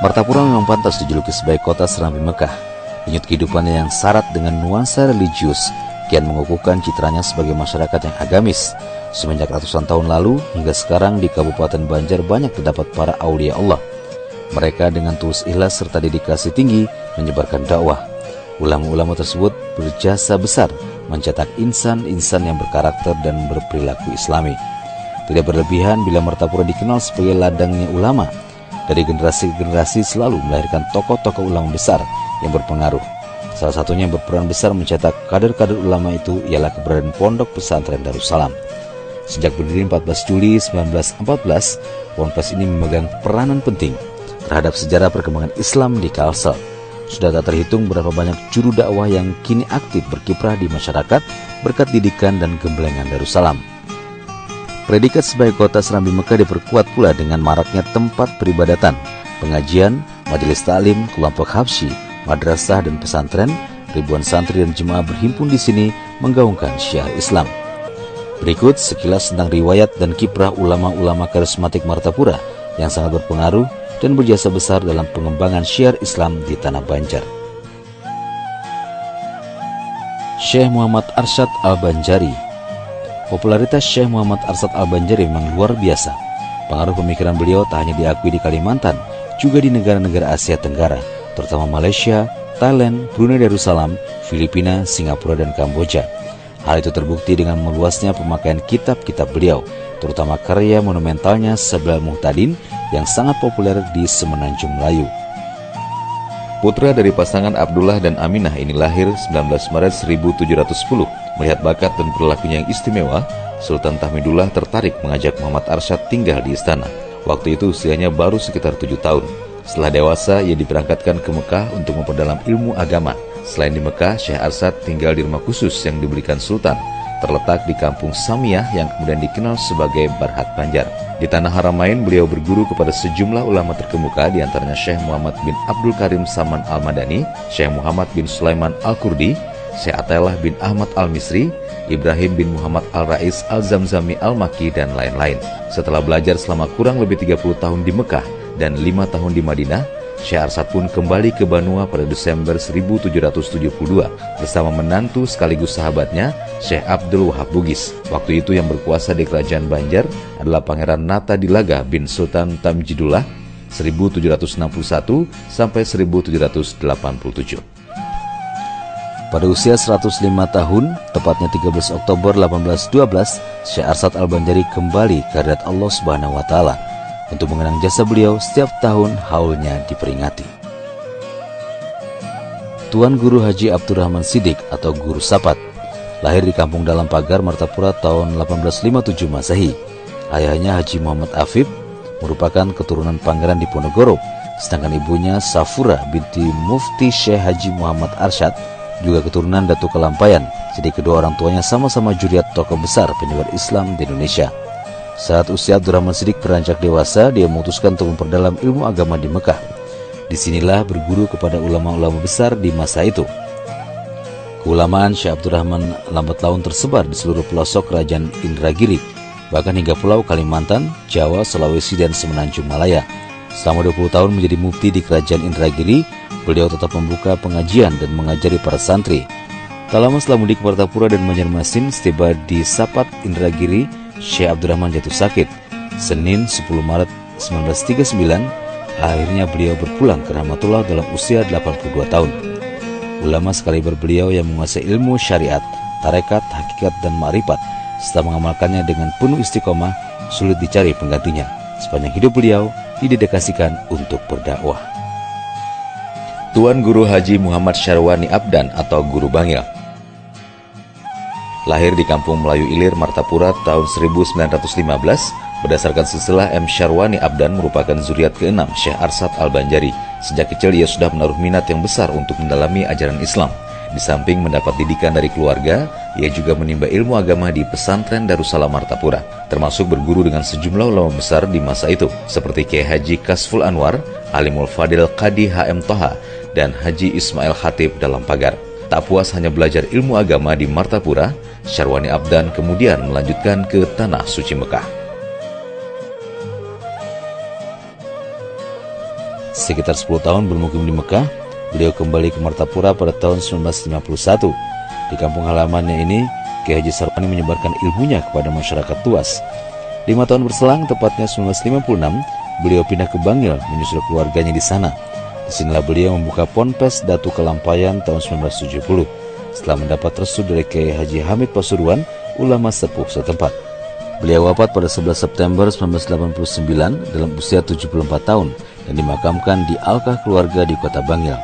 Martapura memang pantas dijuluki sebagai kota Serambi Mekah. Denyut kehidupannya yang syarat dengan nuansa religius kian mengukuhkan citranya sebagai masyarakat yang agamis. Semenjak ratusan tahun lalu hingga sekarang di Kabupaten Banjar banyak terdapat para aulia Allah. Mereka dengan tulus ikhlas serta dedikasi tinggi menyebarkan dakwah. Ulama-ulama tersebut berjasa besar mencetak insan-insan yang berkarakter dan berperilaku islami. Tidak berlebihan bila Martapura dikenal sebagai ladangnya ulama. Dari generasi ke generasi selalu melahirkan tokoh-tokoh ulama besar yang berpengaruh. Salah satunya yang berperan besar mencetak kader-kader ulama itu ialah keberadaan Pondok Pesantren Darussalam. Sejak berdiri 14 Juli 1914, Ponpes ini memegang peranan penting terhadap sejarah perkembangan Islam di Kalsel. Sudah tak terhitung berapa banyak juru dakwah yang kini aktif berkiprah di masyarakat berkat didikan dan gemblengan Darussalam. Predikat sebagai kota Serambi Mekah diperkuat pula dengan maraknya tempat peribadatan, pengajian, majelis taklim, kelompok habsyi, madrasah dan pesantren. Ribuan santri dan jemaah berhimpun di sini menggaungkan syiar Islam. Berikut sekilas tentang riwayat dan kiprah ulama-ulama karismatik Martapura yang sangat berpengaruh dan berjasa besar dalam pengembangan syiar Islam di Tanah Banjar. Syekh Muhammad Arsyad Al-Banjari. Popularitas Syekh Muhammad Arsyad Al-Banjari memang luar biasa. Pengaruh pemikiran beliau tak hanya diakui di Kalimantan, juga di negara-negara Asia Tenggara, terutama Malaysia, Thailand, Brunei Darussalam, Filipina, Singapura, dan Kamboja. Hal itu terbukti dengan meluasnya pemakaian kitab-kitab beliau, terutama karya monumentalnya Sabilal Muhtadin yang sangat populer di Semenanjung Melayu. Putra dari pasangan Abdullah dan Aminah ini lahir 19 Maret 1710. Melihat bakat dan perilakunya yang istimewa, Sultan Tahmidullah tertarik mengajak Muhammad Arsyad tinggal di istana. Waktu itu usianya baru sekitar 7 tahun. Setelah dewasa, ia diberangkatkan ke Mekah untuk memperdalam ilmu agama. Selain di Mekah, Syekh Arsyad tinggal di rumah khusus yang diberikan Sultan, terletak di kampung Samiyah yang kemudian dikenal sebagai Barhat Banjar. Di Tanah Haramain, beliau berguru kepada sejumlah ulama terkemuka, di antaranya Syekh Muhammad bin Abdul Karim Saman Al-Madani, Syekh Muhammad bin Sulaiman Al-Kurdi, Syekh Atailah bin Ahmad Al-Misri, Ibrahim bin Muhammad Al-Rais Al-Zamzami Al-Maki, dan lain-lain. Setelah belajar selama kurang lebih 30 tahun di Mekah dan 5 tahun di Madinah, Syekh Arsyad pun kembali ke Banua pada Desember 1772 bersama menantu sekaligus sahabatnya, Syekh Abdul Wahab Bugis. Waktu itu yang berkuasa di kerajaan Banjar adalah Pangeran Nata Dilaga bin Sultan Tamjidullah 1761 sampai 1787. Pada usia 105 tahun, tepatnya 13 Oktober 1812, Syekh Arsyad Al-Banjari kembali ke hadirat Allah Subhanahu wa Ta'ala. Untuk mengenang jasa beliau, setiap tahun haulnya diperingati. Tuan Guru Haji Abdurrahman Siddiq atau Guru Sapat lahir di Kampung Dalam Pagar, Martapura tahun 1857 Masehi. Ayahnya Haji Muhammad Afif merupakan keturunan pangeran Diponegoro, sedangkan ibunya Safura binti Mufti Syekh Haji Muhammad Arsyad juga keturunan Datuk Kelampayan. Jadi kedua orang tuanya sama-sama juriat tokoh besar penyebar Islam di Indonesia. Saat usia Abdurrahman Siddiq beranjak dewasa, dia memutuskan untuk memperdalam ilmu agama di Mekah. Disinilah berguru kepada ulama-ulama besar di masa itu. Keulamaan Syekh Abdurrahman lambat laun tersebar di seluruh pelosok kerajaan Indragiri, bahkan hingga pulau Kalimantan, Jawa, Sulawesi, dan Semenanjung Malaya. Selama 20 tahun menjadi mufti di kerajaan Indragiri, beliau tetap membuka pengajian dan mengajari para santri. Tak lama setelah mudik ke Martapura dan Banjarmasin, setiba di Sapat Indragiri, Syekh Abdurrahman jatuh sakit. Senin 10 Maret 1939, akhirnya beliau berpulang ke rahmatullah dalam usia 82 tahun. Ulama sekali berbeliau yang menguasai ilmu syariat, tarekat, hakikat, dan ma'rifat. Setelah mengamalkannya dengan penuh istiqomah, sulit dicari penggantinya. Sepanjang hidup beliau didedikasikan untuk berdakwah. Tuan Guru Haji Muhammad Syarwani Abdan atau Guru Bangil lahir di Kampung Melayu Ilir, Martapura tahun 1915. Berdasarkan silsilah M. Syarwani Abdan merupakan zuriat ke-6 Syekh Arsyad Al-Banjari. Sejak kecil ia sudah menaruh minat yang besar untuk mendalami ajaran Islam. Di samping mendapat didikan dari keluarga, ia juga menimba ilmu agama di pesantren Darussalam Martapura, termasuk berguru dengan sejumlah ulama besar di masa itu, seperti Kiai Haji Kasful Anwar, Alimul Fadil Qadi H.M. Toha, dan Haji Ismail Khatib dalam Pagar. Tak puas hanya belajar ilmu agama di Martapura, Syarwani Abdan kemudian melanjutkan ke Tanah Suci Mekah. Sekitar 10 tahun bermukim di Mekah, beliau kembali ke Martapura pada tahun 1951. Di kampung halamannya ini, Kiai Haji Syarwani menyebarkan ilmunya kepada masyarakat luas. 5 tahun berselang, tepatnya 1956, beliau pindah ke Bangil menyusul keluarganya di sana. Disinilah beliau membuka Ponpes Datu Kelampayan tahun 1970, setelah mendapat restu dari Kiai Haji Hamid Pasuruan, ulama sepuh setempat. Beliau wafat pada 11 September 1989 dalam usia 74 tahun dan dimakamkan di Alkah keluarga di Kota Bangil.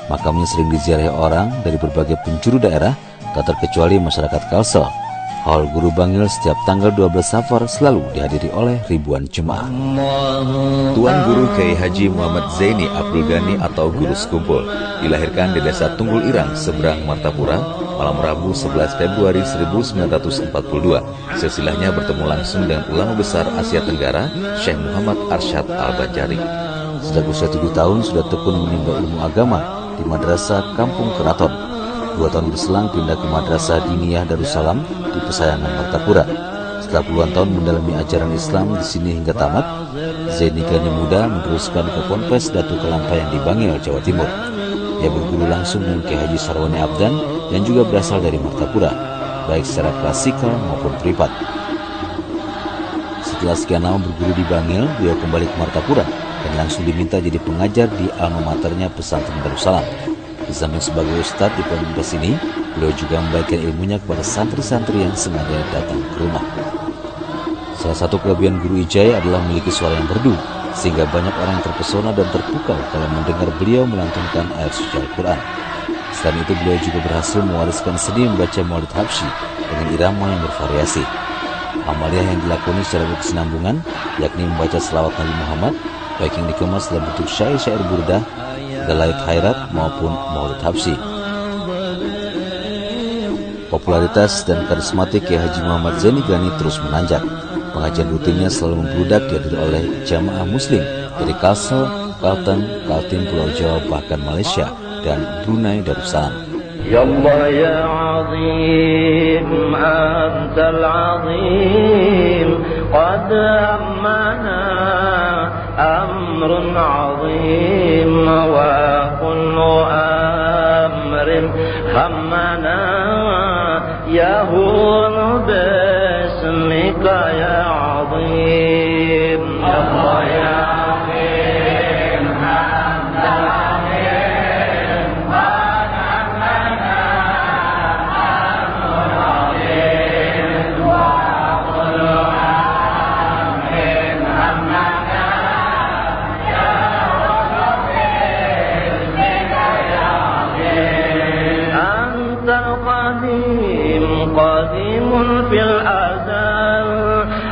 Makamnya sering diziarahi orang dari berbagai penjuru daerah, tak terkecuali masyarakat Kalsel. Haul Guru Bangil setiap tanggal 12 Safar selalu dihadiri oleh ribuan jemaah. Tuan Guru Kiai Haji Muhammad Zaini Abdul Ghani atau Guru Sekumpul dilahirkan di Desa Tunggul Irang, seberang Martapura, malam Rabu 11 Februari 1942. Silsilahnya bertemu langsung dengan ulama besar Asia Tenggara, Syekh Muhammad Arsyad Al-Banjari. Sejak usia 7 tahun sudah tekun menimba ilmu agama di Madrasah Kampung Keraton. 2 tahun berselang pindah ke Madrasah Diniyah Darussalam di Pesayangan Martapura. Setelah puluhan tahun mendalami ajaran Islam di sini hingga tamat, Zaini Ghani Muda meneruskan ke Ponpes Datu Kelampayan di Bangil, Jawa Timur. Ia berguru langsung dengan Kiai Haji Syarwani Abdan yang juga berasal dari Martapura, baik secara klasikal maupun privat. Setelah sekian lama berguru di Bangil, beliau kembali ke Martapura dan langsung diminta jadi pengajar di alma maternya Pesantren Darussalam. Di samping sebagai ustadz di Ponpes ini, beliau juga membagikan ilmunya kepada santri-santri yang sengaja datang ke rumah. Salah satu kelebihan Guru Ijai adalah memiliki suara yang merdu, sehingga banyak orang terpesona dan terpukau kalau mendengar beliau melantunkan ayat suci Al-Quran. Selain itu, beliau juga berhasil mewariskan seni membaca Maulid Habsyi dengan irama yang bervariasi. Amaliyah yang dilakoni secara berkesinambungan, yakni membaca selawat Nabi Muhammad, baik yang dikemas dalam bentuk syair-syair burdah, dalail khairat maupun Maulid Habsyi. Popularitas dan karismatik Kiai Haji Muhammad Zaini Ghani terus menanjak. Pengajian rutinnya selalu membludak dihadiri oleh jamaah muslim dari Kalsel, Kalteng, Kaltim, Pulau Jawa, bahkan Malaysia dan Brunei Darussalam. Ya Allah ya Azim, Antal Azim, qad ammana amrun azim wa kullu amrin hammana yahunu bismika ya azim. Ya Allah ya Azim, Antal Azim, qad ammana amrun azim wa kullu amrin hammana yahunu bismika ya azim. Antal qadim qadimun fil azal,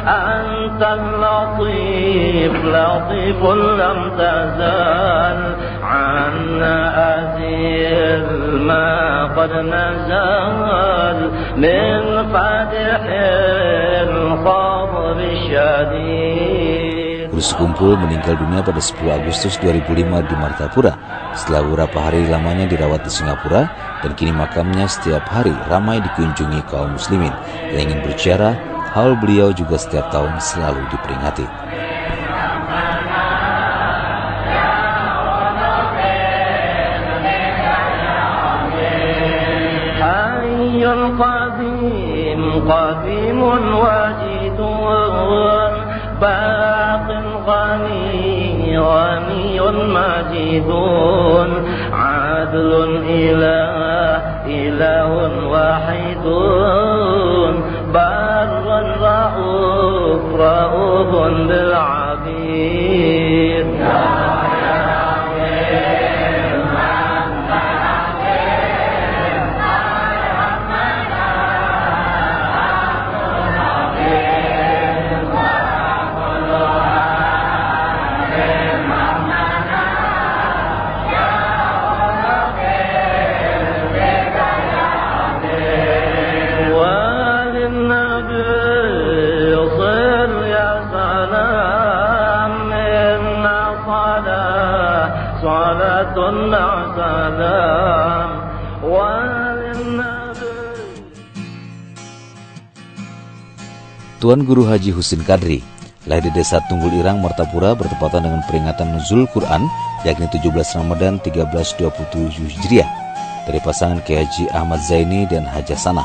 antal latif latifun lam tazal, anna azil ma qad nazal min fatihil khadri syadid. Guru Sekumpul meninggal dunia pada 10 Agustus 2005 di Martapura setelah beberapa hari lamanya dirawat di Singapura, dan kini makamnya setiap hari ramai dikunjungi kaum muslimin yang ingin berziarah. Haul beliau juga setiap tahun selalu diperingati. Hayyul qadim qadimun wajidun, baqin ghani ghaniyun majidun, adlun ilahun wahidun, barran ra'uf ra'ufun bil abid. صلاة مع سلام Tuan Guru Haji Husin Kadri lahir di Desa Tunggul Irang, Martapura bertepatan dengan peringatan nuzul Quran yakni 17 Ramadan 1327 Hijriah dari pasangan Kiai Haji Ahmad Zaini dan Hajah Sanah,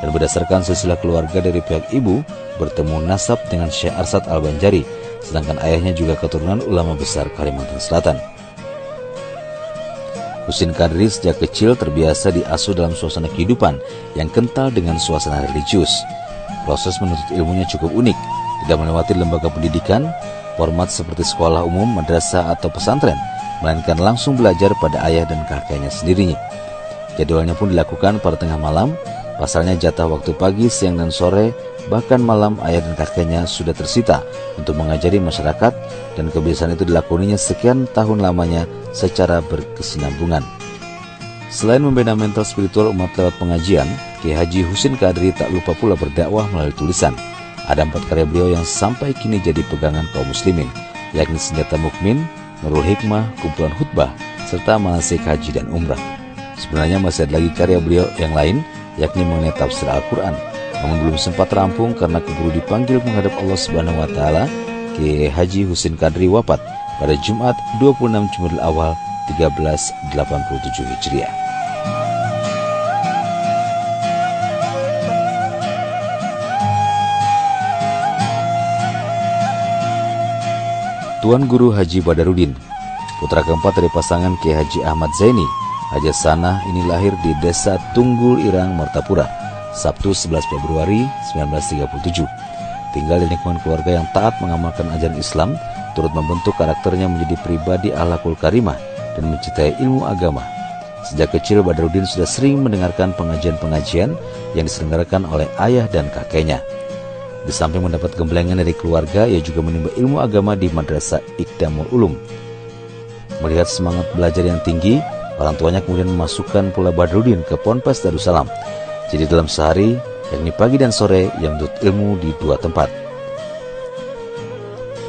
dan berdasarkan silsilah keluarga dari pihak ibu bertemu nasab dengan Syekh Arsad Al-Banjari, sedangkan ayahnya juga keturunan ulama besar Kalimantan Selatan. Husin Kadri sejak kecil terbiasa diasuh dalam suasana kehidupan yang kental dengan suasana religius. Proses menuntut ilmunya cukup unik, tidak melewati lembaga pendidikan, format seperti sekolah umum, madrasah atau pesantren, melainkan langsung belajar pada ayah dan kakeknya sendirinya. Jadwalnya pun dilakukan pada tengah malam, pasalnya jatah waktu pagi, siang dan sore, bahkan malam ayah dan kakeknya sudah tersita untuk mengajari masyarakat, dan kebiasaan itu dilakoninya sekian tahun lamanya secara berkesinambungan. Selain membina mental spiritual umat lewat pengajian, Kiai Haji Husin Kadri tak lupa pula berdakwah melalui tulisan. Ada 4 karya beliau yang sampai kini jadi pegangan kaum muslimin, yakni Senjata Mukmin, Nurul Hikmah, Kumpulan Khutbah, serta Manasik Haji dan Umrah. Sebenarnya masih ada lagi karya beliau yang lain, yakni mengenai tafsir Al-Quran, namun belum sempat rampung karena keburu dipanggil menghadap Allah Subhanahu wa Ta'ala. Kiai Haji Husin Kadri wafat pada Jumat 26 Jumadil Awal 1387 Hijriah. Tuan Guru Haji Badarudin, putra keempat dari pasangan Kiai Haji Ahmad Zaini, Hajah Sanah, ini lahir di Desa Tunggul Irang, Martapura, Sabtu 11 Februari 1937. Tinggal di lingkungan keluarga yang taat mengamalkan ajaran Islam, turut membentuk karakternya menjadi pribadi akhlakul karimah dan mencintai ilmu agama. Sejak kecil Badarudin sudah sering mendengarkan pengajian-pengajian yang diselenggarakan oleh ayah dan kakeknya. Di samping mendapat gemblengan dari keluarga, ia juga menimba ilmu agama di Madrasah Iqdamul Ulum. Melihat semangat belajar yang tinggi, orang tuanya kemudian memasukkan pula Badarudin ke Ponpes Darussalam. Jadi dalam sehari, yakni pagi dan sore, ia menuntut ilmu di 2 tempat.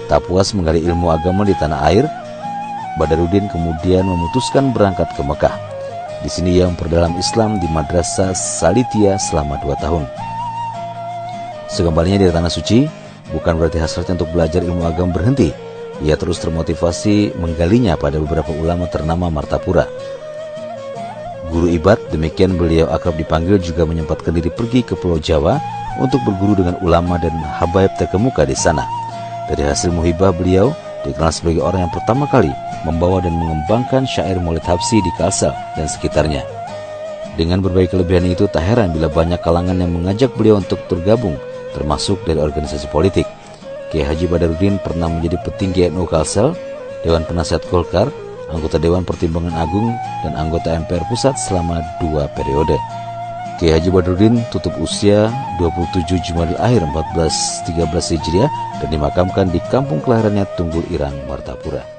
Tak puas menggali ilmu agama di tanah air, Badarudin kemudian memutuskan berangkat ke Mekah. Di sini ia memperdalam Islam di Madrasah Salithiyah selama 2 tahun. Sekembalinya di tanah suci, bukan berarti hasratnya untuk belajar ilmu agama berhenti. Ia terus termotivasi menggalinya pada beberapa ulama ternama Martapura. Guru Ibad, demikian beliau akrab dipanggil, juga menyempatkan diri pergi ke Pulau Jawa untuk berguru dengan ulama dan habaib terkemuka di sana. Dari hasil muhibah beliau, dikenal sebagai orang yang pertama kali membawa dan mengembangkan syair Maulid Habsyi di Kalsel dan sekitarnya. Dengan berbagai kelebihan itu, tak heran bila banyak kalangan yang mengajak beliau untuk tergabung, termasuk dari organisasi politik. Kiai Haji Badarudin pernah menjadi petinggi NU Kalsel, Dewan Penasihat Golkar, anggota Dewan Pertimbangan Agung, dan anggota MPR Pusat selama 2 periode. Kiai Haji Badarudin tutup usia 27 Jumadil Akhir 1413 Hijriah dan dimakamkan di kampung kelahirannya Tunggul Irang, Martapura.